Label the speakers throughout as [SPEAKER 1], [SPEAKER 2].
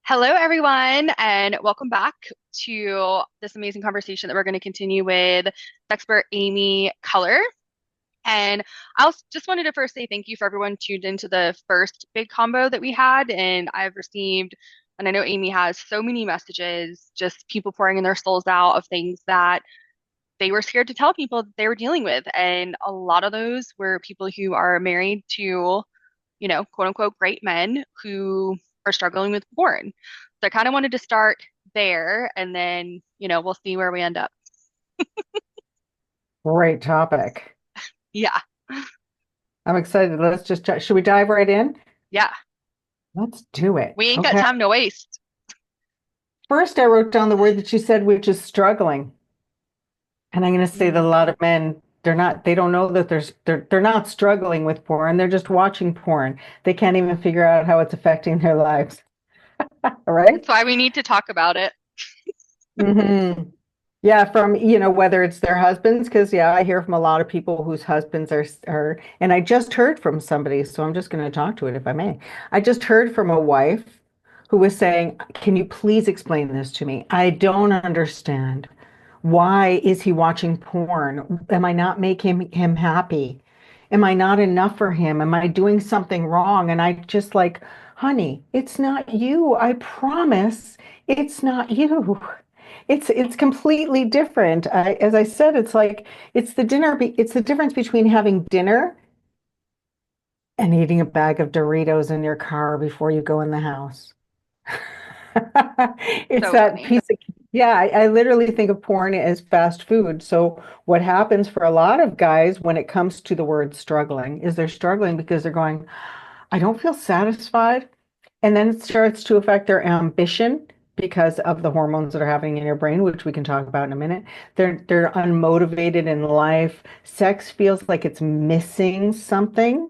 [SPEAKER 1] Hello, everyone, and welcome back to this amazing conversation that we're going to continue with expert Amy Color. And just wanted to first say thank you for everyone tuned into the first big combo that we had. And I've received, and I know Amy has so many messages, just people pouring in their souls out of things that they were scared to tell people that they were dealing with. And a lot of those were people who are married to quote unquote, great men who are struggling with porn. So I kind of wanted to start there and then, we'll see where we end up.
[SPEAKER 2] Great topic.
[SPEAKER 1] Yeah.
[SPEAKER 2] I'm excited. Let's just chat. Should we dive right in?
[SPEAKER 1] Yeah.
[SPEAKER 2] Let's do it.
[SPEAKER 1] We ain't got
[SPEAKER 2] Okay.
[SPEAKER 1] time to waste.
[SPEAKER 2] First, I wrote down the word that you said, which is struggling. And I'm going to say that a lot
[SPEAKER 1] Mm.
[SPEAKER 2] of men, they don't know that they're not struggling with porn. They're just watching porn. They can't even figure out how it's affecting their lives. All right.
[SPEAKER 1] That's why we need to talk about it.
[SPEAKER 2] hmm Yeah, from, whether it's their husbands, because yeah, I hear from a lot of people whose husbands and I just heard from somebody, so I'm just going to talk to it if I may. I just heard from a wife who was saying, "Can you please explain this to me? I don't understand. Why is he watching porn? Am I not making him happy? Am I not enough for him? Am I doing something wrong?" And I just like, honey, it's not you. I promise it's not you. It's completely different. As I said, it's like it's the difference between having dinner and eating a bag of Doritos in your car before you go in the house. It's
[SPEAKER 1] So
[SPEAKER 2] that
[SPEAKER 1] funny.
[SPEAKER 2] piece of, yeah, I literally think of porn as fast food. So what happens for a lot of guys when it comes to the word struggling is they're struggling because they're going, I don't feel satisfied. And then it starts to affect their ambition because of the hormones that are happening in your brain, which we can talk about in a minute. They're unmotivated in life. Sex feels like it's missing something.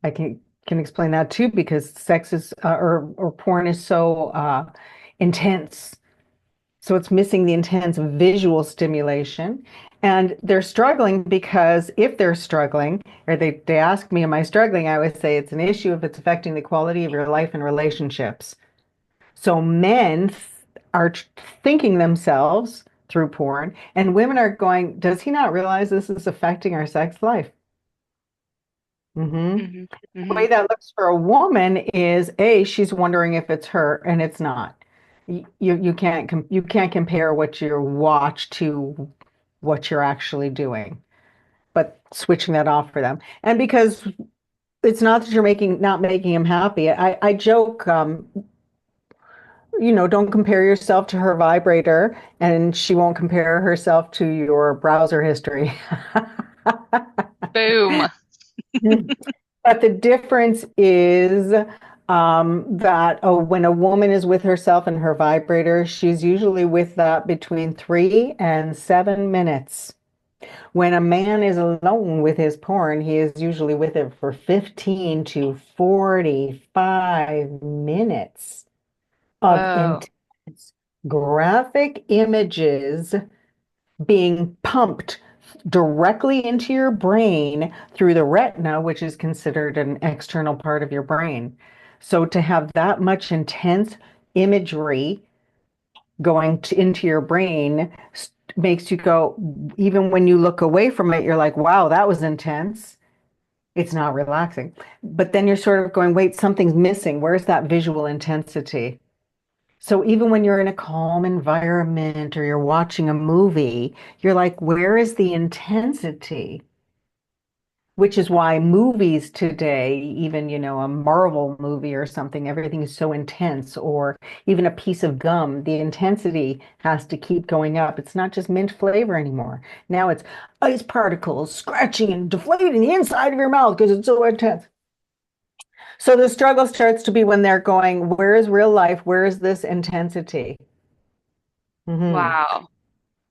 [SPEAKER 2] I can explain that too because sex is or porn is so intense. So it's missing the intense visual stimulation. And they're struggling because if they're struggling, or they ask me, am I struggling? I always say it's an issue if it's affecting the quality of your life and relationships. So men are thinking themselves through porn, and women are going, does he not realize this is affecting our sex life? hmm
[SPEAKER 1] Hmm.
[SPEAKER 2] The
[SPEAKER 1] Hmm.
[SPEAKER 2] way that looks for a woman is A, she's wondering if it's her, and it's not. You can't compare what you watch to what you're actually doing, but switching that off for them. And because it's not that you're not making him happy. I joke, don't compare yourself to her vibrator, and she won't compare herself to your browser history.
[SPEAKER 1] Boom.
[SPEAKER 2] But the difference is that when a woman is with herself and her vibrator, she's usually with that between 3 and 7 minutes. When a man is alone with his porn, he is usually with it for 15 to 45 minutes of
[SPEAKER 1] Whoa.
[SPEAKER 2] intense graphic images being pumped directly into your brain through the retina, which is considered an external part of your brain. So to have that much intense imagery into your brain makes you go, even when you look away from it, you're like, wow, that was intense. It's not relaxing. But then you're sort of going, wait, something's missing. Where's that visual intensity? So even when you're in a calm environment or you're watching a movie, you're like, where is the intensity? Which is why movies today, even, a Marvel movie or something, everything is so intense, or even a piece of gum, the intensity has to keep going up. It's not just mint flavor anymore. Now it's ice particles scratching and deflating the inside of your mouth because it's so intense. So the struggle starts to be when they're going, where is real life? Where is this intensity? hmm
[SPEAKER 1] Wow.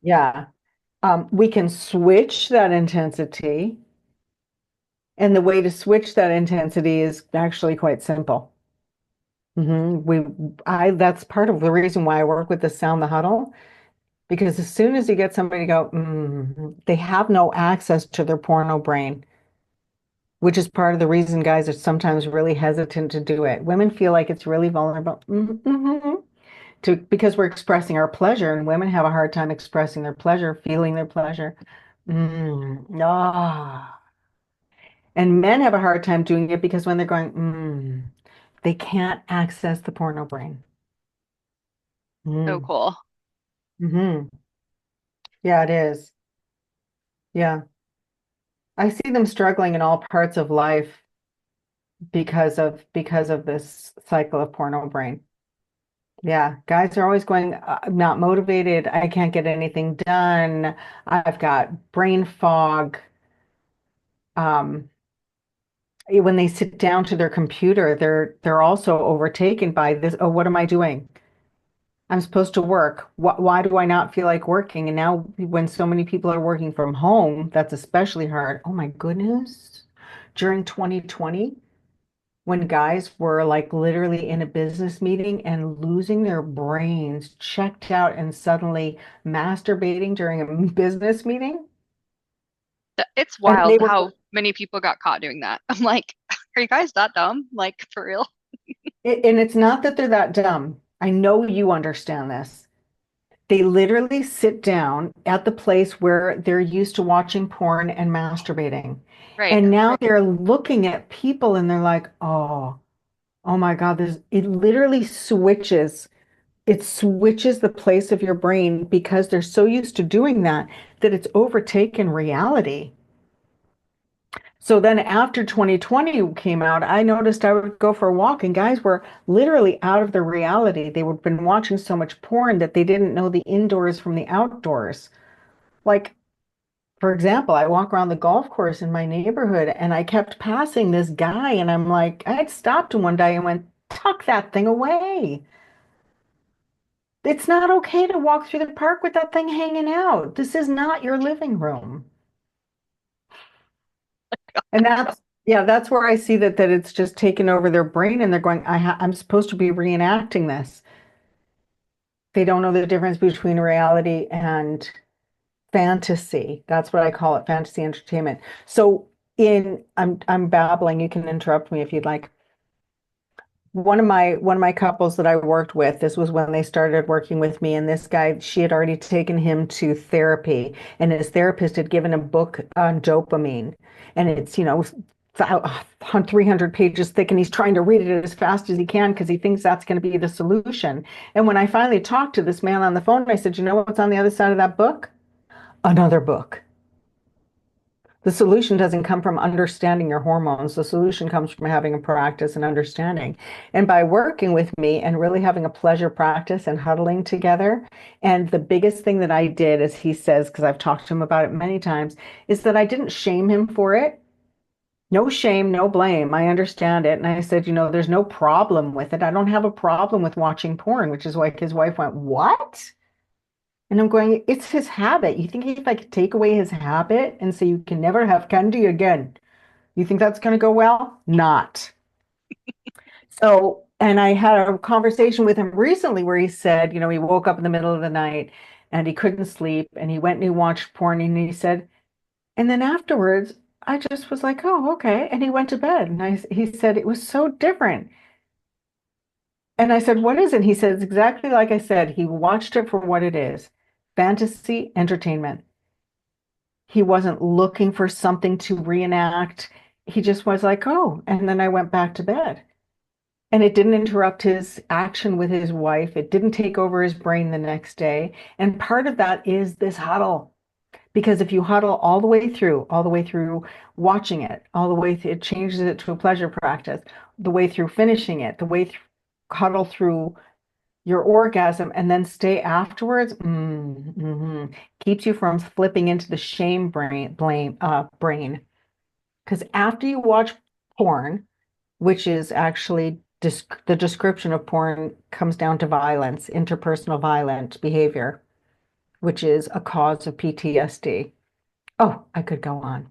[SPEAKER 2] Yeah. We can switch that intensity. And the way to switch that intensity is actually quite simple. That's part of the reason why I work with the sound the huddle, because as soon as you get somebody to go, they have no access to their porno brain, which is part of the reason guys are sometimes really hesitant to do it. Women feel like it's really vulnerable. to because we're expressing our pleasure, and women have a hard time expressing their pleasure, feeling their pleasure. Ah. And men have a hard time doing it because when they're going, they can't access the porno brain.
[SPEAKER 1] So
[SPEAKER 2] Mm.
[SPEAKER 1] cool.
[SPEAKER 2] Hmm. Yeah, it is. Yeah. I see them struggling in all parts of life because of this cycle of porno brain. Yeah, guys are always going, I'm not motivated. I can't get anything done. I've got brain fog. Um, when they sit down to their computer, they're also overtaken by this. Oh, what am I doing? I'm supposed to work. Why do I not feel like working? And now, when so many people are working from home, that's especially hard. Oh my goodness. During 2020, when guys were like literally in a business meeting and losing their brains, checked out, and suddenly masturbating during a business meeting.
[SPEAKER 1] It's
[SPEAKER 2] And they
[SPEAKER 1] wild
[SPEAKER 2] were,
[SPEAKER 1] how many people got caught doing that. I'm like, are you guys that dumb? Like, for real?
[SPEAKER 2] and it's not that they're that dumb. I know you understand this. They literally sit down at the place where they're used to watching porn and masturbating.
[SPEAKER 1] Right.
[SPEAKER 2] And now they're looking at people and they're like, oh my God, it literally switches. It switches the place of your brain because they're so used to doing that that it's overtaken reality. So then after 2020 came out, I noticed I would go for a walk and guys were literally out of their reality. They would been watching so much porn that they didn't know the indoors from the outdoors. Like, for example, I walk around the golf course in my neighborhood and I kept passing this guy and I'm like, I had stopped him one day and went, tuck that thing away. It's not okay to walk through the park with that thing hanging out. This is not your living room. And yeah, that's where I see that it's just taken over their brain and they're going, I'm supposed to be reenacting this. They don't know the difference between reality and fantasy. That's what I call it, fantasy entertainment. So I'm babbling, you can interrupt me if you'd like. One of my couples that I worked with, this was when they started working with me, and this guy, she had already taken him to therapy, and his therapist had given a book on dopamine, and it's 300 pages thick, and he's trying to read it as fast as he can because he thinks that's going to be the solution. And when I finally talked to this man on the phone, I said, you know what's on the other side of that book? Another book. The solution doesn't come from understanding your hormones. The solution comes from having a practice and understanding. And by working with me and really having a pleasure practice and huddling together. And the biggest thing that I did, as he says, because I've talked to him about it many times, is that I didn't shame him for it. No shame, no blame. I understand it. And I said, there's no problem with it. I don't have a problem with watching porn, which is why his wife went, what? And I'm going, it's his habit. You think if I could take away his habit and say you can never have candy again, you think that's going to go well? Not. So, and I had a conversation with him recently where he said, he woke up in the middle of the night and he couldn't sleep and he went and he watched porn and he said, and then afterwards, I just was like, oh, okay. And he went to bed and he said it was so different. And I said, what is it? He said, it's exactly like I said. He watched it for what it is, fantasy entertainment. He wasn't looking for something to reenact. He just was like, oh, and then I went back to bed. And it didn't interrupt his action with his wife. It didn't take over his brain the next day. And part of that is this huddle. Because if you huddle all the way through watching it, all the way through, it changes it to a pleasure practice, the way through finishing it, the way through, huddle through your orgasm and then stay afterwards, keeps you from flipping into the shame brain. Because after you watch porn, which is actually the description of porn comes down to violence, interpersonal violent behavior, which is a cause of PTSD. Oh, I could go on.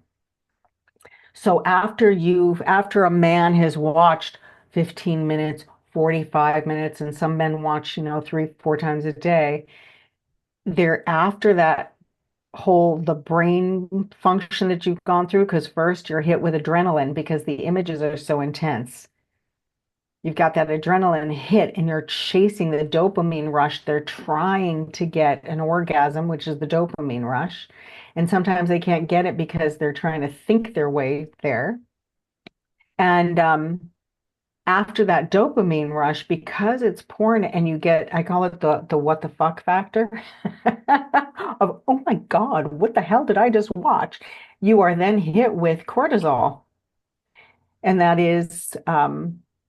[SPEAKER 2] So after a man has watched 15 minutes, 45 minutes, and some men watch, 3, 4 times a day, they're after that the brain function that you've gone through, because first you're hit with adrenaline because the images are so intense. You've got that adrenaline hit and you're chasing the dopamine rush. They're trying to get an orgasm, which is the dopamine rush. And sometimes they can't get it because they're trying to think their way there. And after that dopamine rush, because it's porn and you get, I call it the what the fuck factor of, oh my God, what the hell did I just watch? You are then hit with cortisol, and that is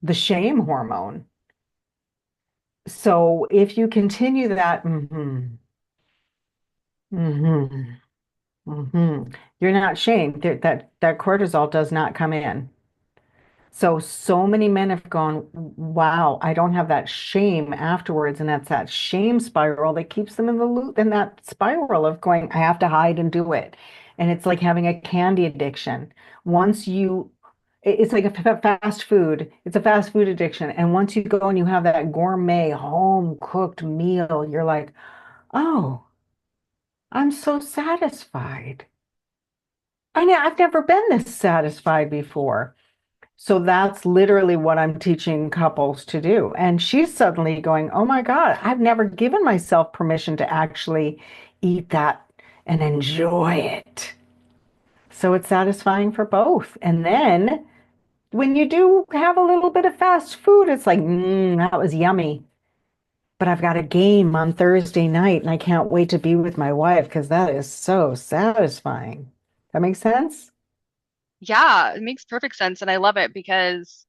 [SPEAKER 2] the shame hormone. So if you continue that, mm-hmm, you're not shamed. That cortisol does not come in. So many men have gone, wow, I don't have that shame afterwards. And that's that shame spiral that keeps them in the loop, in that spiral of going, I have to hide and do it. And it's like having a candy addiction. Once you, it's like a fast food. It's a fast food addiction. And once you go and you have that gourmet home cooked meal, you're like, oh, I'm so satisfied. I've never been this satisfied before. So that's literally what I'm teaching couples to do. And she's suddenly going, oh my God, I've never given myself permission to actually eat that and enjoy it. So it's satisfying for both. And then when you do have a little bit of fast food, it's like, that was yummy. But I've got a game on Thursday night and I can't wait to be with my wife because that is so satisfying. That makes sense?
[SPEAKER 1] Yeah, it makes perfect sense. And I love it because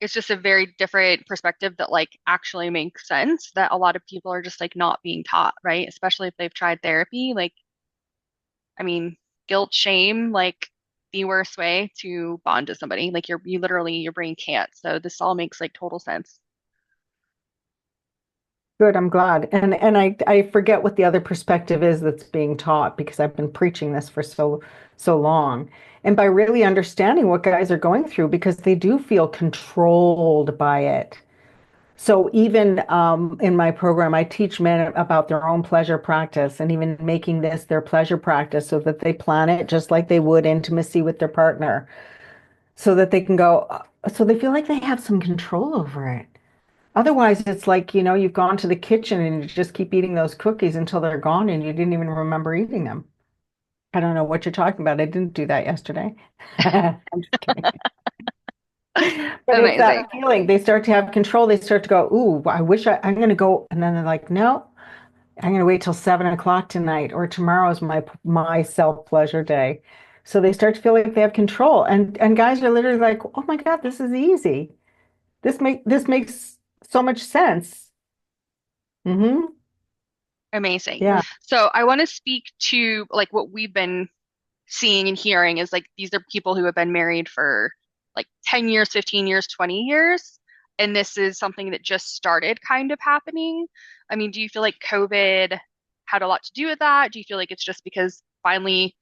[SPEAKER 1] it's just a very different perspective that like actually makes sense that a lot of people are just like not being taught, right? Especially if they've tried therapy. Like, I mean, guilt, shame, like the worst way to bond to somebody. Like you literally, your brain can't. So this all makes like total sense.
[SPEAKER 2] Good, I'm glad. And I forget what the other perspective is that's being taught because I've been preaching this for so long. And by really understanding what guys are going through because they do feel controlled by it. So even in my program, I teach men about their own pleasure practice and even making this their pleasure practice so that they plan it just like they would intimacy with their partner, so that they can go, so they feel like they have some control over it. Otherwise, it's like, you've gone to the kitchen and you just keep eating those cookies until they're gone and you didn't even remember eating them. I don't know what you're talking about. I didn't do that yesterday. I'm just kidding. But it's
[SPEAKER 1] Amazing.
[SPEAKER 2] that feeling. They start to have control. They start to go, ooh, I wish I'm going to go. And then they're like, no, I'm going to wait till 7 o'clock tonight or tomorrow's my self-pleasure day. So they start to feel like they have control. And guys are literally like, oh my God, this is easy. This makes so much sense.
[SPEAKER 1] Amazing.
[SPEAKER 2] Yeah.
[SPEAKER 1] So I want to speak to like what we've been seeing and hearing is like these are people who have been married for like 10 years, 15 years, 20 years. And this is something that just started kind of happening. I mean, do you feel like COVID had a lot to do with that? Do you feel like it's just because finally,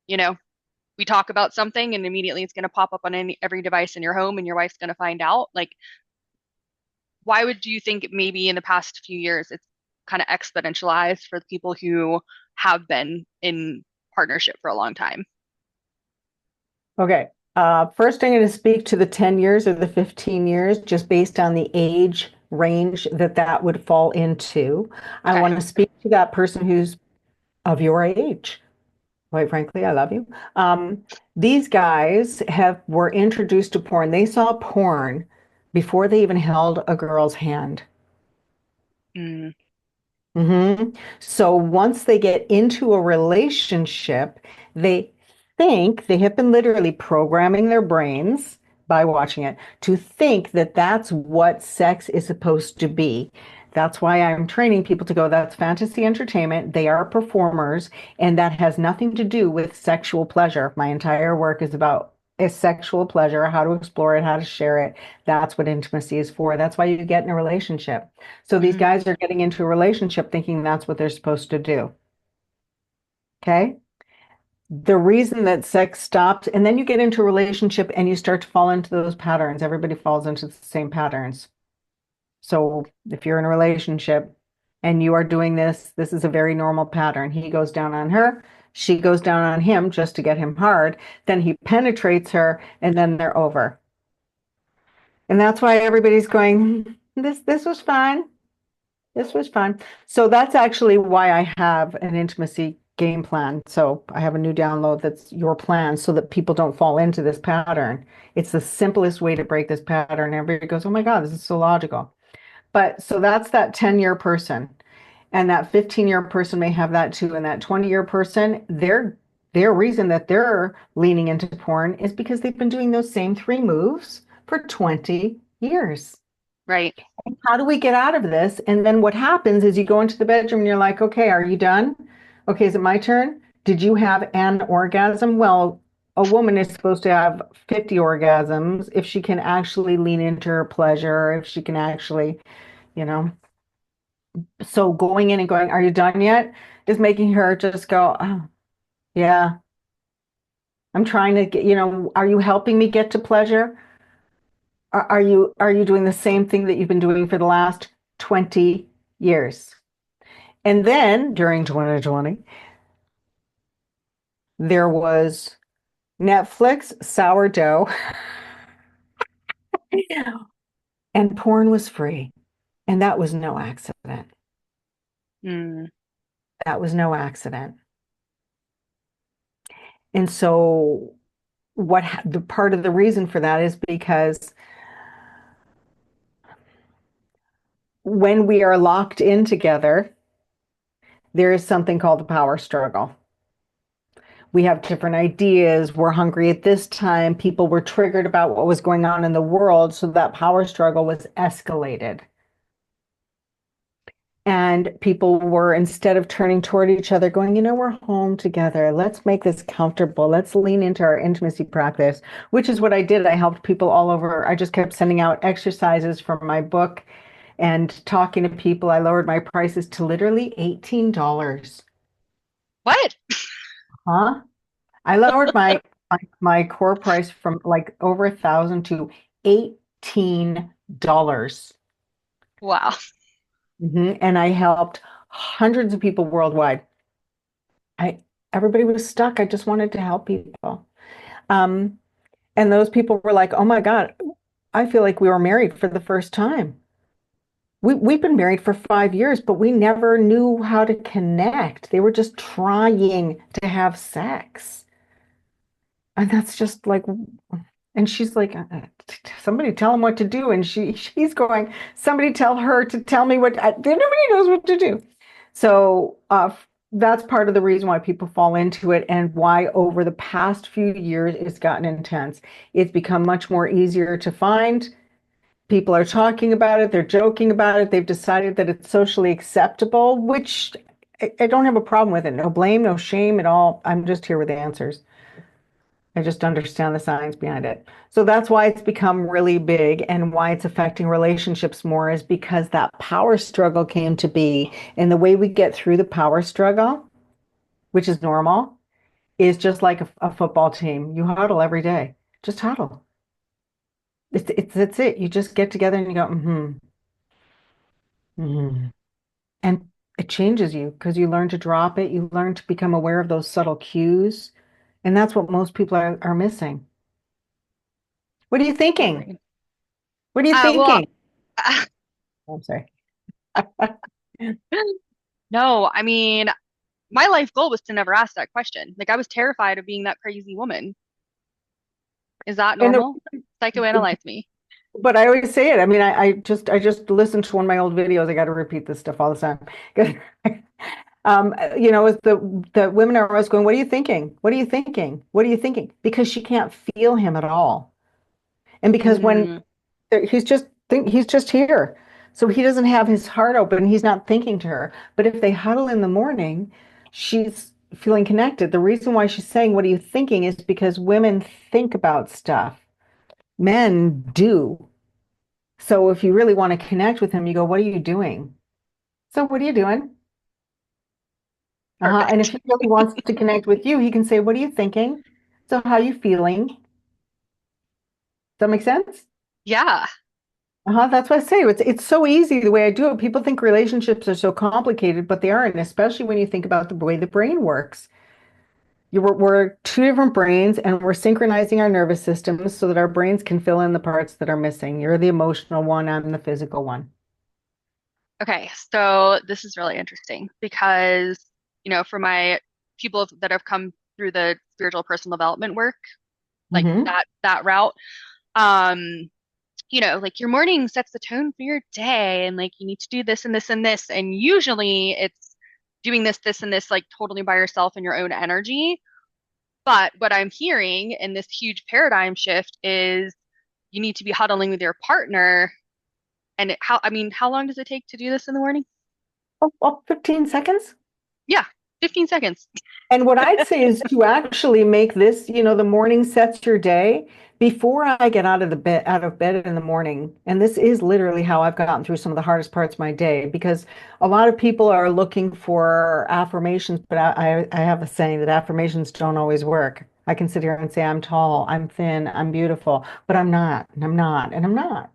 [SPEAKER 1] you know, we talk about something and immediately it's going to pop up on every device in your home and your wife's going to find out? Like, why would you think maybe in the past few years it's kind of exponentialized for the people who have been in partnership for a long time?
[SPEAKER 2] Okay. First, I'm going to speak to the 10 years or the 15 years, just based on the age range that would fall into. I
[SPEAKER 1] Okay.
[SPEAKER 2] want to speak to that person who's of your age. Quite frankly, I love you. These guys were introduced to porn. They saw porn before they even held a girl's hand.
[SPEAKER 1] Mm,
[SPEAKER 2] So once they get into a relationship, they think they have been literally programming their brains by watching it to think that that's what sex is supposed to be. That's why I'm training people to go, that's fantasy entertainment. They are performers, and that has nothing to do with sexual pleasure. My entire work is about sexual pleasure, how to explore it, how to share it. That's what intimacy is for. That's why you get in a relationship. So these
[SPEAKER 1] mhm,
[SPEAKER 2] guys are getting into a relationship thinking that's what they're supposed to do. Okay. The reason that sex stops, and then you get into a relationship and you start to fall into those patterns. Everybody falls into the same patterns. So if you're in a relationship and you are doing this, this is a very normal pattern. He goes down on her, she goes down on him just to get him hard. Then he penetrates her, and then they're over. And that's why everybody's going, this was fun. This was fun. So that's actually why I have an intimacy game plan. So I have a new download that's your plan so that people don't fall into this pattern. It's the simplest way to break this pattern. Everybody goes, oh my God, this is so logical. But so that's that 10-year person. And that 15-year person may have that too. And that 20-year person, their reason that they're leaning into porn is because they've been doing those same three moves for 20 years.
[SPEAKER 1] Right.
[SPEAKER 2] How do we get out of this? And then what happens is you go into the bedroom and you're like, okay, are you done? Okay, is it my turn? Did you have an orgasm? Well, a woman is supposed to have 50 orgasms if she can actually lean into her pleasure, if she can actually, you know. So going in and going, are you done yet? Is making her just go, oh, yeah, I'm trying to get, are you helping me get to pleasure? Are you doing the same thing that you've been doing for the last 20 years? And then during 2020, there was Netflix, sourdough, and porn was free. And that was no accident.
[SPEAKER 1] Mm,
[SPEAKER 2] That was no accident. And so the part of the reason for that is because when we are locked in together, there is something called the power struggle. We have different ideas. We're hungry at this time. People were triggered about what was going on in the world. So that power struggle was escalated. And people were, instead of turning toward each other, going, we're home together. Let's make this comfortable. Let's lean into our intimacy practice, which is what I did. I helped people all over. I just kept sending out exercises from my book and talking to people. I lowered my prices to literally $18.
[SPEAKER 1] what?
[SPEAKER 2] Huh? I lowered my core price from like over 1,000 to $18.
[SPEAKER 1] Wow.
[SPEAKER 2] And I helped hundreds of people worldwide. I Everybody was stuck. I just wanted to help people. Um, and those people were like, "Oh my God, I feel like we were married for the first time. We've been married for 5 years, but we never knew how to connect. They were just trying to have sex." And that's just like, and she's like, somebody tell him what to do. And she's going, somebody tell her to tell me nobody knows what to do. So that's part of the reason why people fall into it and why over the past few years it's gotten intense. It's become much more easier to find. People are talking about it. They're joking about it. They've decided that it's socially acceptable, which I don't have a problem with it. No blame, no shame at all. I'm just here with the answers. I just understand the science behind it. So that's why it's become really big and why it's affecting relationships more is because that power struggle came to be. And the way we get through the power struggle, which is normal, is just like a football team. You huddle every day. Just huddle. That's it. You just get together and you go, mm-hmm. And it changes you because you learn to drop it. You learn to become aware of those subtle cues. And that's what most people are missing. What are you thinking?
[SPEAKER 1] Agreed.
[SPEAKER 2] What are you
[SPEAKER 1] Well,
[SPEAKER 2] thinking? I'm sorry.
[SPEAKER 1] no, I mean, my life goal was to never ask that question. Like, I was terrified of being that crazy woman. Is that
[SPEAKER 2] And
[SPEAKER 1] normal? Psychoanalyze me.
[SPEAKER 2] but I always say it. I mean, I just listened to one of my old videos. I got to repeat this stuff all the time. 'Cause, as the women are always going, "What are you thinking? What are you thinking? What are you thinking?" Because she can't feel him at all, and because when
[SPEAKER 1] Mm,
[SPEAKER 2] he's just here, so he doesn't have his heart open. He's not thinking to her. But if they huddle in the morning, she's feeling connected. The reason why she's saying, "What are you thinking?" is because women think about stuff. Men do. So if you really want to connect with him, you go, "What are you doing?" So what are you doing? And if
[SPEAKER 1] perfect.
[SPEAKER 2] he really wants to connect with you, he can say, "What are you thinking?" So how are you feeling? Does that make sense?
[SPEAKER 1] Yeah,
[SPEAKER 2] That's what I say. It's so easy the way I do it. People think relationships are so complicated, but they aren't, especially when you think about the way the brain works. we're two different brains and we're synchronizing our nervous systems so that our brains can fill in the parts that are missing. You're the emotional one, I'm the physical one.
[SPEAKER 1] Okay, so this is really interesting because, for my people that have come through the spiritual personal development work, like
[SPEAKER 2] Hmm.
[SPEAKER 1] that route, um, like your morning sets the tone for your day, and like you need to do this and this and this, and usually it's doing this, this, and this, like totally by yourself in your own energy. But what I'm hearing in this huge paradigm shift is you need to be huddling with your partner. And how long does it take to do this in the morning?
[SPEAKER 2] Oh, 15 seconds.
[SPEAKER 1] Yeah, 15 seconds.
[SPEAKER 2] And what I'd say is to actually make this, the morning sets your day before I get out of bed in the morning. And this is literally how I've gotten through some of the hardest parts of my day because a lot of people are looking for affirmations, but I have a saying that affirmations don't always work. I can sit here and say I'm tall, I'm thin, I'm beautiful, but I'm not, and I'm not, and I'm not.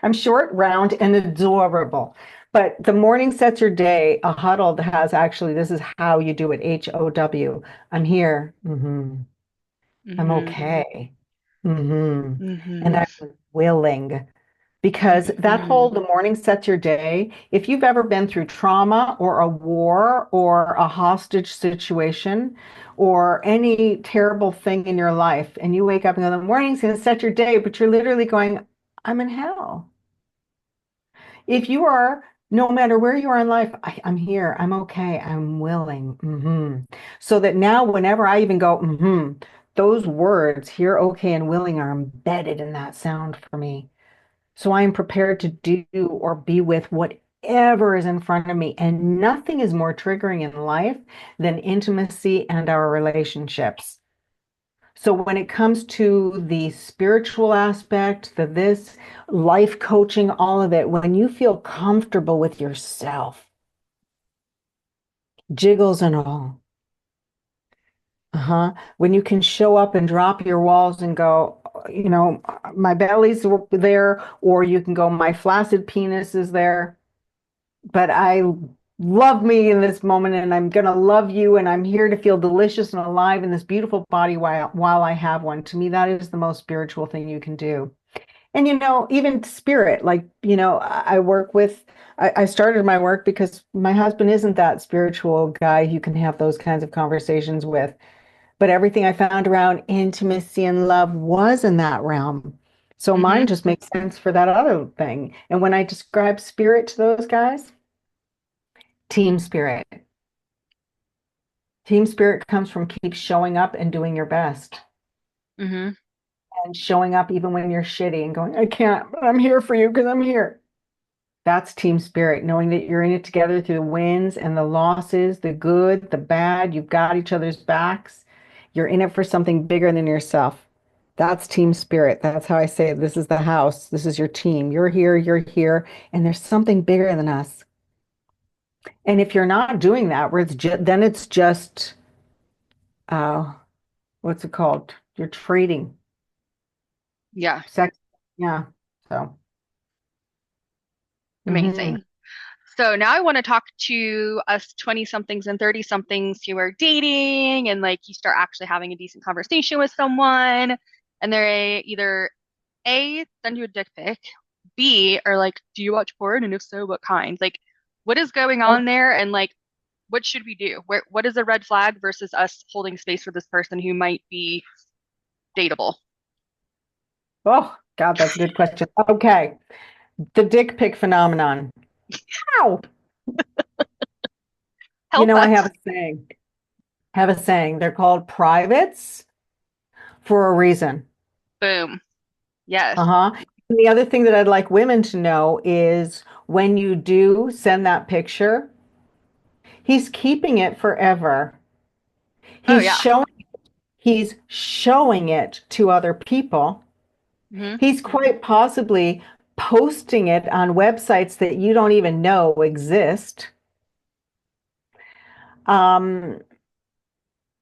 [SPEAKER 2] I'm short, round, and adorable. But the morning sets your day. A huddle has actually, this is how you do it. HOW. I'm here. I'm
[SPEAKER 1] Mm-hmm.
[SPEAKER 2] okay. hmm And
[SPEAKER 1] Mm-hmm.
[SPEAKER 2] I'm willing. Because that
[SPEAKER 1] Mm-hmm.
[SPEAKER 2] whole the morning sets your day. If you've ever been through trauma or a war or a hostage situation or any terrible thing in your life, and you wake up and go, the morning's going to set your day, but you're literally going, I'm in hell. If you are, no matter where you are in life, I'm here, I'm okay, I'm willing. So that now, whenever I even go, those words, here, okay, and willing, are embedded in that sound for me. So I am prepared to do or be with whatever is in front of me. And nothing is more triggering in life than intimacy and our relationships. So when it comes to the spiritual aspect, the this, life coaching, all of it, when you feel comfortable with yourself, jiggles and all, when you can show up and drop your walls and go, my belly's there, or you can go, my flaccid penis is there, but I love me in this moment and I'm going to love you and I'm here to feel delicious and alive in this beautiful body while I have one. To me, that is the most spiritual thing you can do. And even spirit, like, I work with, I started my work because my husband isn't that spiritual guy you can have those kinds of conversations with. But everything I found around intimacy and love was in that realm. So
[SPEAKER 1] Mm-hmm.
[SPEAKER 2] mine just makes sense for that other thing. And when I describe spirit to those guys, team spirit. Team spirit comes from keep showing up and doing your best
[SPEAKER 1] Mm-hmm.
[SPEAKER 2] and showing up even when you're shitty and going, I can't, but I'm here for you because I'm here. That's team spirit, knowing that you're in it together through the wins and the losses, the good, the bad. You've got each other's backs. You're in it for something bigger than yourself. That's team spirit. That's how I say it. This is the house. This is your team. You're here, and there's something bigger than us. And if you're not doing that, where then it's just uh, what's it called? You're trading
[SPEAKER 1] Yeah,
[SPEAKER 2] sex. Yeah. So, hmm
[SPEAKER 1] amazing. So now I want to talk to us 20 somethings and 30 somethings who are dating and like you start actually having a decent conversation with someone and they're either A, send you a dick pic, B, are like, do you watch porn? And if so, what kind? Like, what is going
[SPEAKER 2] oh,
[SPEAKER 1] on there? And like, what should we do? What is a red flag versus us holding space for this person who might be dateable?
[SPEAKER 2] oh, God, that's a good question. Okay. The dick pic phenomenon. Ow.
[SPEAKER 1] Help
[SPEAKER 2] I
[SPEAKER 1] us.
[SPEAKER 2] have a saying. Have a saying. They're called privates for a reason.
[SPEAKER 1] Boom. Yes.
[SPEAKER 2] Uh-huh. And the other thing that I'd like women to know is when you do send that picture, he's keeping it forever.
[SPEAKER 1] Oh,
[SPEAKER 2] He's
[SPEAKER 1] yeah.
[SPEAKER 2] showing he's showing it to other people.
[SPEAKER 1] Hmm.
[SPEAKER 2] He's quite possibly posting it on websites that you don't even know exist. Um,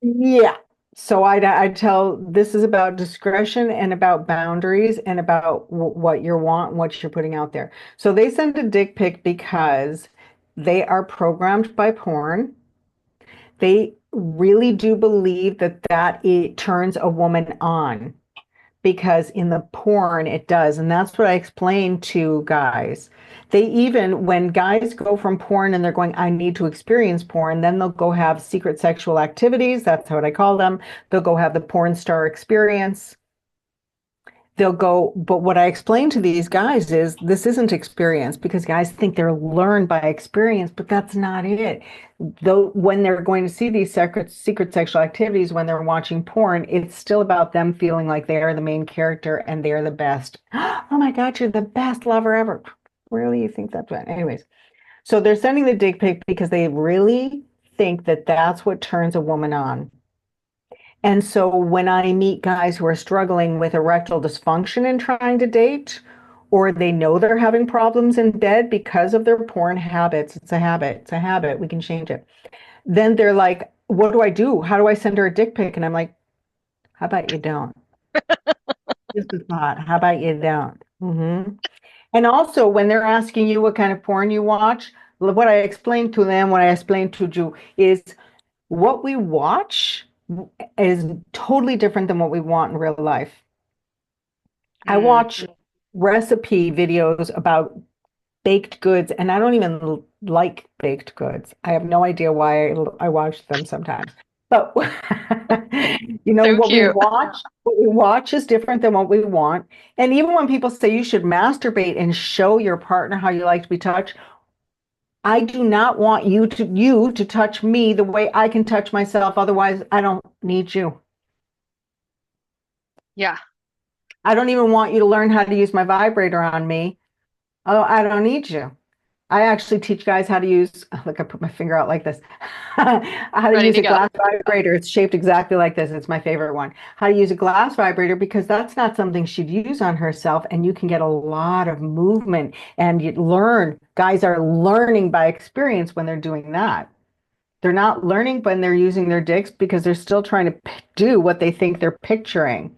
[SPEAKER 2] Yeah. So I tell this is about discretion and about boundaries and about what you want and what you're putting out there. So they send a dick pic because they are programmed by porn. They really do believe that it turns a woman on, because in the porn it does. And that's what I explain to guys. They even, when guys go from porn and they're going, I need to experience porn, then they'll go have secret sexual activities. That's what I call them. They'll go have the porn star experience. They'll go, but what I explain to these guys is this isn't experience, because guys think they're learned by experience, but that's not it. Though when they're going to see these secret sexual activities, when they're watching porn, it's still about them feeling like they are the main character and they're the best. Oh my God, you're the best lover ever. Really? You think that's what? Anyways, so they're sending the dick pic because they really think that that's what turns a woman on. And so when I meet guys who are struggling with erectile dysfunction and trying to date, or they know they're having problems in bed because of their porn habits, it's a habit, it's a habit, we can change it. Then they're like, what do I do? How do I send her a dick pic? And I'm like, how about you don't? Just a thought. How about you don't? And also, when they're asking you what kind of porn you watch, what I explain to them, what I explain to you is what we watch is totally different than what we want in real life. I
[SPEAKER 1] Mm,
[SPEAKER 2] watch recipe videos about baked goods, and I don't even like baked goods. I have no idea why I watch them sometimes. But
[SPEAKER 1] so cute.
[SPEAKER 2] what we watch is different than what we want. And even when people say you should masturbate and show your partner how you like to be touched, I do not want you to touch me the way I can touch myself. Otherwise, I don't need you.
[SPEAKER 1] Yeah.
[SPEAKER 2] I don't even want you to learn how to use my vibrator on me. Oh, I don't need you. I actually teach guys how to use, look, I put my finger out like this, how to
[SPEAKER 1] Ready
[SPEAKER 2] use
[SPEAKER 1] to
[SPEAKER 2] a
[SPEAKER 1] go.
[SPEAKER 2] glass vibrator. It's shaped exactly like this. It's my favorite one. How to use a glass vibrator, because that's not something she'd use on herself. And you can get a lot of movement and you learn. Guys are learning by experience when they're doing that. They're not learning when they're using their dicks, because they're still trying to do what they think they're picturing.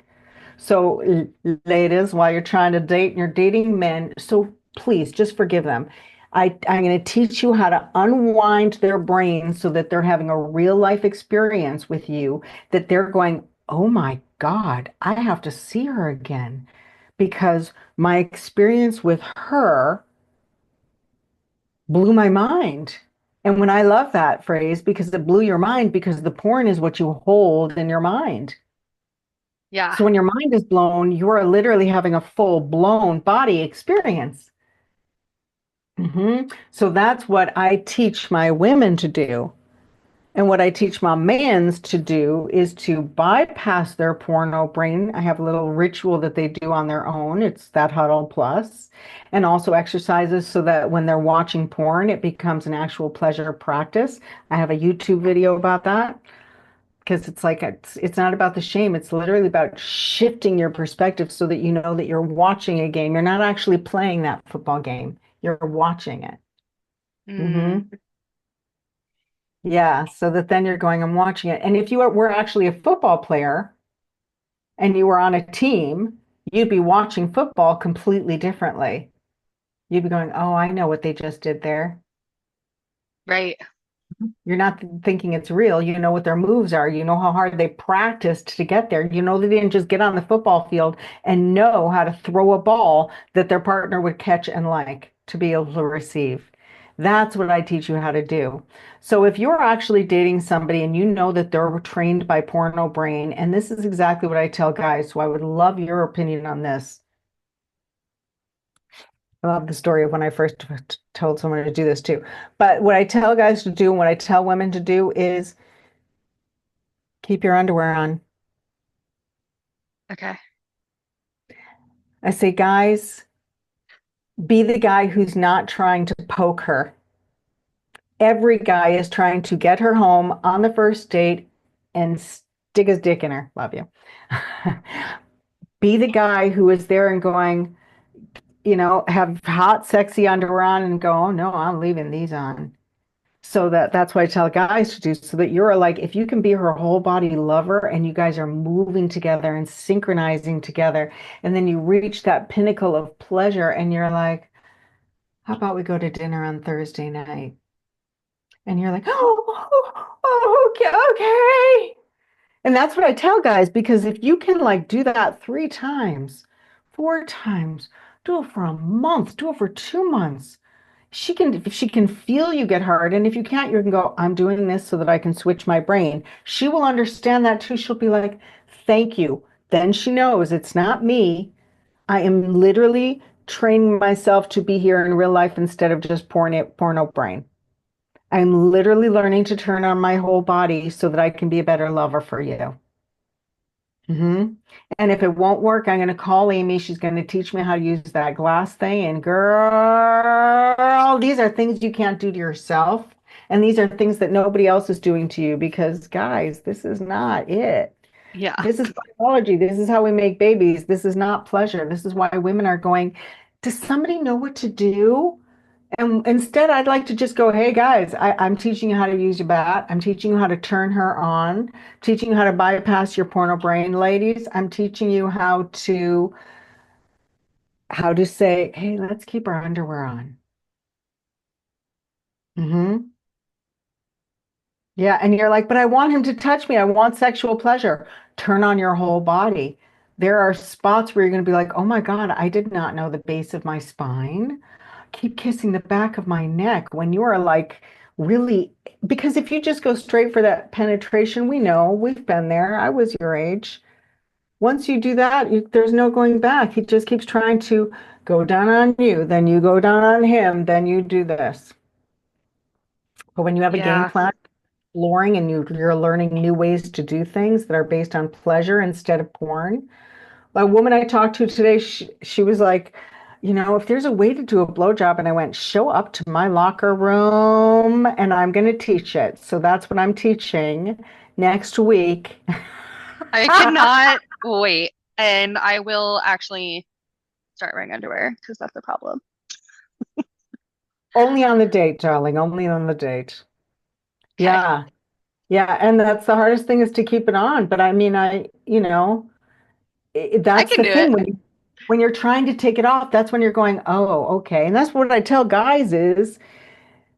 [SPEAKER 2] So, ladies, while you're trying to date and you're dating men, so please just forgive them. I'm going to teach you how to unwind their brains so that they're having a real life experience with you, that they're going, oh my God, I have to see her again, because my experience with her blew my mind. And when I love that phrase, because it blew your mind, because the porn is what you hold in your mind.
[SPEAKER 1] Yeah.
[SPEAKER 2] So when your mind is blown, you are literally having a full blown body experience. So that's what I teach my women to do. And what I teach my mans to do is to bypass their porno brain. I have a little ritual that they do on their own. It's that huddle plus, and also exercises so that when they're watching porn, it becomes an actual pleasure practice. I have a YouTube video about that, because it's like it's not about the shame. It's literally about shifting your perspective so that you know that you're watching a game. You're not actually playing that football game. You're watching it.
[SPEAKER 1] Mm,
[SPEAKER 2] hmm Yeah, so that then you're going, I'm watching it. And if were actually a football player and you were on a team, you'd be watching football completely differently. You'd be going, oh, I know what they just did there.
[SPEAKER 1] right.
[SPEAKER 2] You're not thinking it's real. You know what their moves are. You know how hard they practiced to get there. You know they didn't just get on the football field and know how to throw a ball that their partner would catch and like to be able to receive. That's what I teach you how to do. So if you're actually dating somebody and you know that they're trained by porno brain, and this is exactly what I tell guys, so I would love your opinion on this. I love the story of when I first told someone to do this too. But what I tell guys to do and what I tell women to do is keep your underwear on.
[SPEAKER 1] Okay.
[SPEAKER 2] I say, guys, be the guy who's not trying to poke her. Every guy is trying to get her home on the first date and stick his dick in her. Love you. Be the guy who is there and going, have hot, sexy underwear on and go, oh no, I'm leaving these on. So that's what I tell guys to do, so that you're like, if you can be her whole body lover and you guys are moving together and synchronizing together, and then you reach that pinnacle of pleasure and you're like, how about we go to dinner on Thursday night? And you're like, oh, okay, okay. And that's what I tell guys, because if you can like do that 3 times, 4 times, do it for a month, do it for 2 months. If she can feel you get hard. And if you can't, you can go, I'm doing this so that I can switch my brain. She will understand that too. She'll be like, thank you. Then she knows it's not me. I am literally training myself to be here in real life instead of just porno brain. I'm literally learning to turn on my whole body so that I can be a better lover for you. Hmm. And if it won't work, I'm going to call Amy. She's going to teach me how to use that glass thing. And girl, these are things you can't do to yourself. And these are things that nobody else is doing to you because, guys, this is not it.
[SPEAKER 1] Yeah.
[SPEAKER 2] This is biology. This is how we make babies. This is not pleasure. This is why women are going, does somebody know what to do? And instead, I'd like to just go, hey guys, I'm teaching you how to use your bat. I'm teaching you how to turn her on, teaching you how to bypass your porno brain, ladies. I'm teaching you how to say, hey, let's keep our underwear on. Hmm. Yeah, and you're like, but I want him to touch me. I want sexual pleasure. Turn on your whole body. There are spots where you're going to be like, oh my God, I did not know the base of my spine. Keep kissing the back of my neck when you are like really, because if you just go straight for that penetration, we know we've been there. I was your age. Once you do that, there's no going back. He just keeps trying to go down on you, then you go down on him, then you do this. But when you have a game
[SPEAKER 1] Yeah.
[SPEAKER 2] plan, exploring and you're learning new ways to do things that are based on pleasure instead of porn. A woman I talked to today, she was like, if there's a way to do a blowjob, and I went, show up to my locker room and I'm going to teach it. So that's what I'm teaching next week.
[SPEAKER 1] I cannot wait. And I will actually start wearing underwear because that's the problem.
[SPEAKER 2] Only on the date, darling, only on the date.
[SPEAKER 1] Okay.
[SPEAKER 2] Yeah. Yeah. And that's the hardest thing is to keep it on. But I mean,
[SPEAKER 1] I
[SPEAKER 2] that's
[SPEAKER 1] can
[SPEAKER 2] the
[SPEAKER 1] do it.
[SPEAKER 2] thing when you're trying to take it off, that's when you're going, oh, okay. And that's what I tell guys is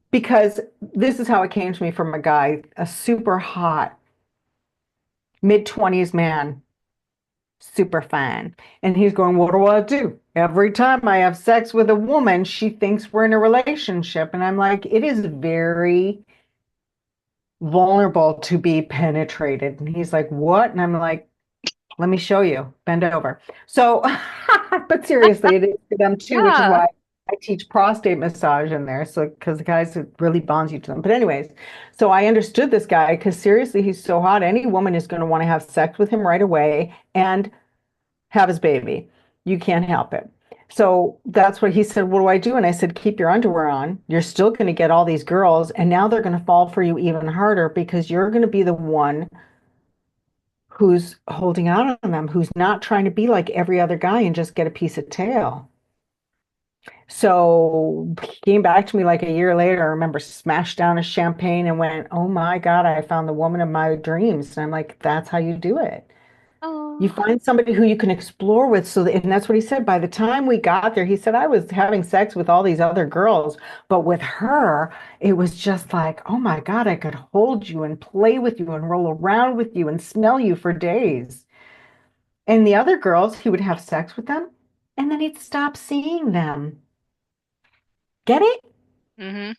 [SPEAKER 2] because this is how it came to me from a guy, a super hot mid-20s man, super fine. And he's going, what do I do? Every time I have sex with a woman, she thinks we're in a relationship. And I'm like, it is very vulnerable to be penetrated. And he's like, what? And I'm like, let me show you. Bend over. So, but seriously, it is for them too, which is
[SPEAKER 1] Yeah.
[SPEAKER 2] why I teach prostate massage in there. So, because the guys, it really bonds you to them. But, anyways, so I understood this guy because seriously, he's so hot. Any woman is going to want to have sex with him right away and have his baby. You can't help it. So that's what he said. What do I do? And I said, keep your underwear on. You're still going to get all these girls, and now they're going to fall for you even harder because you're going to be the one who's holding out on them, who's not trying to be like every other guy and just get a piece of tail. So he came back to me like a year later. I remember smashed down a champagne and went, oh my God, I found the woman of my dreams. And I'm like, that's how you do it. You
[SPEAKER 1] Oh.
[SPEAKER 2] find somebody who you can explore with. And that's what he said. By the time we got there, he said, I was having sex with all these other girls, but with her, it was just like, oh my God, I could hold you and play with you and roll around with you and smell you for days. And the other girls, he would have sex with them, and then he'd stop seeing them. Get it?
[SPEAKER 1] Hmm.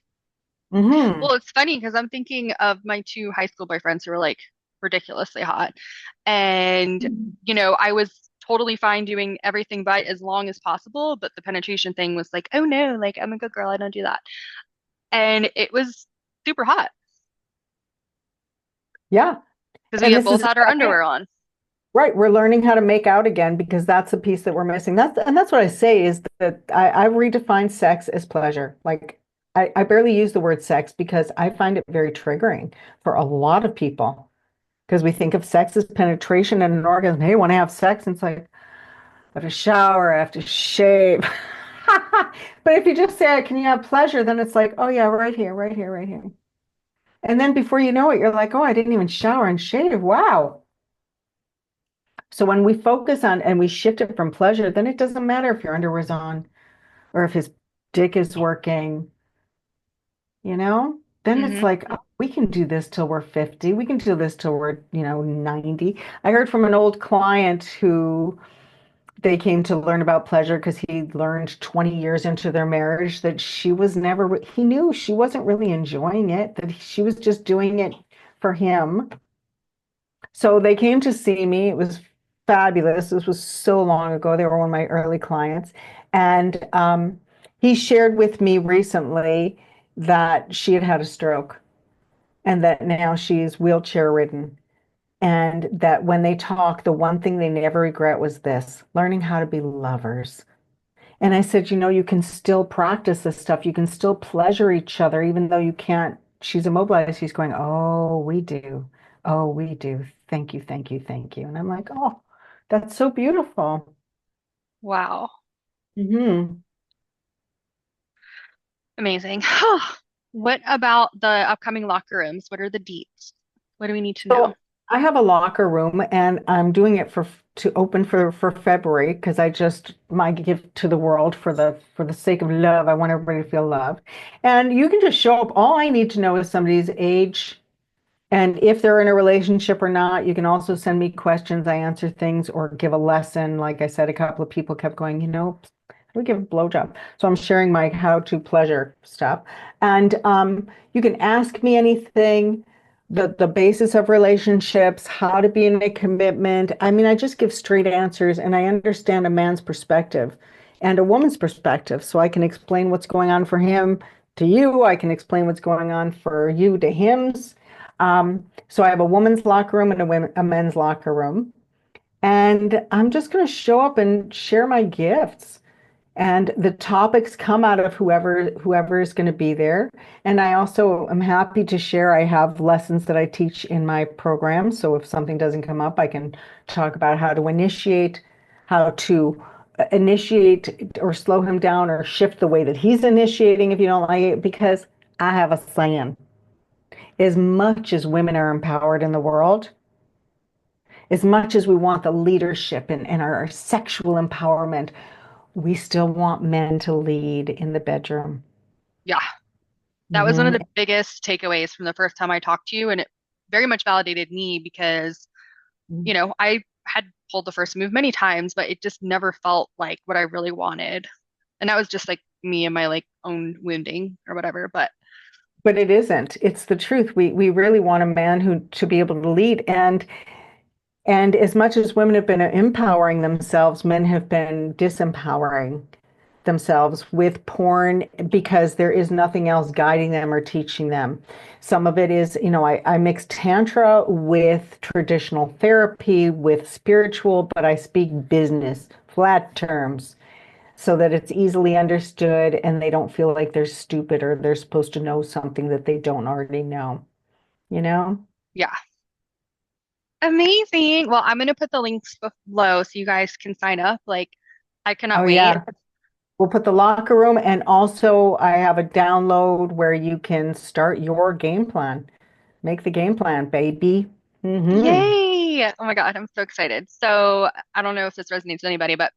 [SPEAKER 2] Mm-hmm.
[SPEAKER 1] Well, it's funny because I'm thinking of my two high school boyfriends who were like ridiculously hot. And, I was totally fine doing everything but as long as possible. But the penetration thing was like, oh no, like I'm a good girl. I don't do that. And it was super hot
[SPEAKER 2] Yeah.
[SPEAKER 1] because we
[SPEAKER 2] And
[SPEAKER 1] had
[SPEAKER 2] this
[SPEAKER 1] both
[SPEAKER 2] is
[SPEAKER 1] had our
[SPEAKER 2] exactly it.
[SPEAKER 1] underwear on.
[SPEAKER 2] Right. We're learning how to make out again because that's the piece that we're missing. That's what I say is that I redefine sex as pleasure. Like I barely use the word sex because I find it very triggering for a lot of people because we think of sex as penetration and an orgasm. Hey, want to have sex? And it's like, I have to shower, I have to shave. But if you just say, can you have pleasure? Then it's like, oh yeah, right here, right here, right here. And then before you know it, you're like, oh, I didn't even shower and shave. Wow. So when we focus on and we shift it from pleasure, then it doesn't matter if your underwear's on or if his dick is working, you know? then it's
[SPEAKER 1] Hmm.
[SPEAKER 2] like, oh, we can do this till we're 50. We can do this till we're, 90. I heard from an old client who they came to learn about pleasure because he learned 20 years into their marriage that she was never, he knew she wasn't really enjoying it, that she was just doing it for him. So they came to see me. It was fabulous. This was so long ago. They were one of my early clients. And he shared with me recently that she had had a stroke and that now she's wheelchair ridden. And that when they talk, the one thing they never regret was this, learning how to be lovers. And I said, you can still practice this stuff. You can still pleasure each other, even though you can't. She's immobilized. She's going, oh, we do. Oh, we do. Thank you, thank you, thank you. And I'm like, oh, that's so beautiful.
[SPEAKER 1] Wow.
[SPEAKER 2] Hmm.
[SPEAKER 1] Amazing. What about the upcoming locker rooms? What are the deets? What do we need to know?
[SPEAKER 2] So I have a locker room and I'm doing it to open for February because I just my gift to the world for the sake of love. I want everybody to feel loved. And you can just show up. All I need to know is somebody's age and if they're in a relationship or not. You can also send me questions. I answer things or give a lesson. Like I said, a couple of people kept going, how do we give a blowjob? So I'm sharing my how to pleasure stuff. And you can ask me anything, the basis of relationships, how to be in a commitment. I mean, I just give straight answers and I understand a man's perspective and a woman's perspective. So I can explain what's going on for him to you. I can explain what's going on for you to him's. So I have a woman's locker room and a men's locker room. And I'm just going to show up and share my gifts. And the topics come out of whoever is going to be there. And I also am happy to share. I have lessons that I teach in my program. So if something doesn't come up, I can talk about how to initiate or slow him down or shift the way that he's initiating if you don't like it. Because I have a saying, as much as women are empowered in the world, as much as we want the leadership and our sexual empowerment, we still want men to lead in the bedroom.
[SPEAKER 1] Yeah, that was one of
[SPEAKER 2] Hmm.
[SPEAKER 1] the biggest takeaways from the first time I talked to you, and it very much validated me because, I had pulled the first move many times, but it just never felt like what I really wanted. And that was just like me and my like own wounding or whatever. But
[SPEAKER 2] But it isn't. It's the truth. We really want a man who to be able to lead. And as much as women have been empowering themselves, men have been disempowering themselves with porn because there is nothing else guiding them or teaching them. Some of it is, I mix tantra with traditional therapy, with spiritual, but I speak business, flat terms, so that it's easily understood and they don't feel like they're stupid or they're supposed to know something that they don't already know, you know?
[SPEAKER 1] yeah, amazing. Well, I'm going to put the links below so you guys can sign up. Like, I cannot
[SPEAKER 2] Oh,
[SPEAKER 1] wait.
[SPEAKER 2] yeah. We'll put the locker room and also I have a download where you can start your game plan. Make the game plan, baby. Hmm.
[SPEAKER 1] Yay! Oh my God, I'm so excited. So, I don't know if this resonates with anybody, but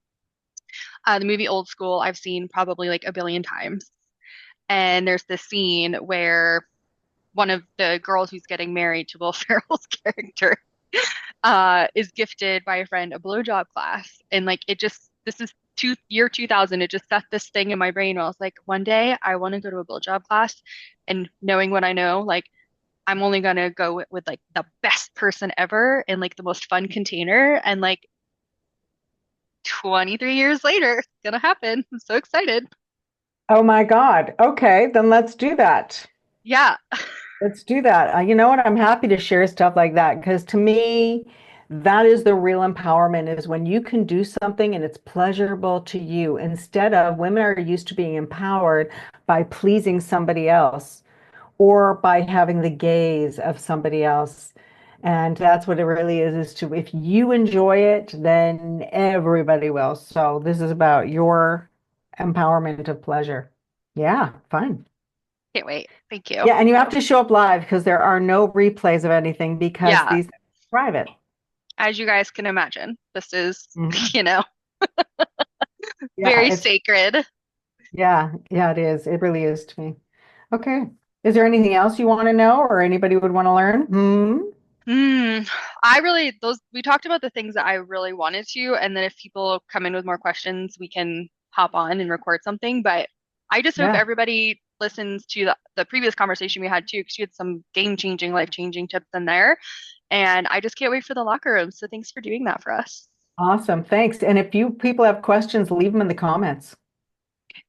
[SPEAKER 1] the movie Old School, I've seen probably like a billion times. And there's this scene where one of the girls who's getting married to Will Ferrell's character is gifted by a friend a blowjob class. And like it just, this is year 2000. It just set this thing in my brain where I was like, one day I want to go to a blowjob class. And knowing what I know, like I'm only gonna go with like the best person ever in like the most fun container. And like 23 years later, it's gonna happen. I'm so excited.
[SPEAKER 2] Oh my God. Okay, then let's do that.
[SPEAKER 1] Yeah.
[SPEAKER 2] Let's do that. You know what? I'm happy to share stuff like that because to me, that is the real empowerment is when you can do something and it's pleasurable to you instead of women are used to being empowered by pleasing somebody else or by having the gaze of somebody else. And that's what it really is to if you enjoy it, then everybody will. So this is about your empowerment of pleasure. Yeah, fine.
[SPEAKER 1] Can't wait. Thank you.
[SPEAKER 2] Yeah, and you have to show up live because there are no replays of anything because
[SPEAKER 1] Yeah.
[SPEAKER 2] these are private.
[SPEAKER 1] As you guys can imagine, this is,
[SPEAKER 2] Mhm.
[SPEAKER 1] you know,
[SPEAKER 2] Yeah,
[SPEAKER 1] very sacred.
[SPEAKER 2] yeah, it is. It really is to me. Okay. Is there anything else you want to know or anybody would want to learn? Hmm.
[SPEAKER 1] Hmm. I really, those, we talked about the things that I really wanted to, and then if people come in with more questions, we can hop on and record something. But I just hope
[SPEAKER 2] Yeah.
[SPEAKER 1] everybody listens to the previous conversation we had too, because you had some game-changing, life-changing tips in there. And I just can't wait for the locker room. So thanks for doing that for us.
[SPEAKER 2] Awesome. Thanks. And if you people have questions, leave them in the comments.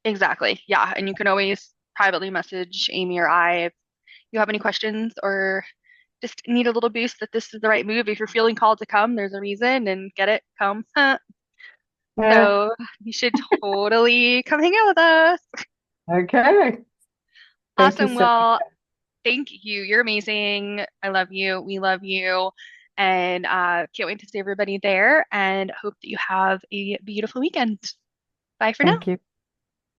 [SPEAKER 1] Exactly. Yeah. And you can always privately message Amy or I if you have any questions or just need a little boost that this is the right move. If you're feeling called to come, there's a reason and get it, come.
[SPEAKER 2] Yeah.
[SPEAKER 1] So you should totally come hang out with us.
[SPEAKER 2] Okay. Thank you
[SPEAKER 1] Awesome.
[SPEAKER 2] so much.
[SPEAKER 1] Well, thank you. You're amazing. I love you. We love you. And can't wait to see everybody there and hope that you have a beautiful weekend. Bye for now.
[SPEAKER 2] Thank you.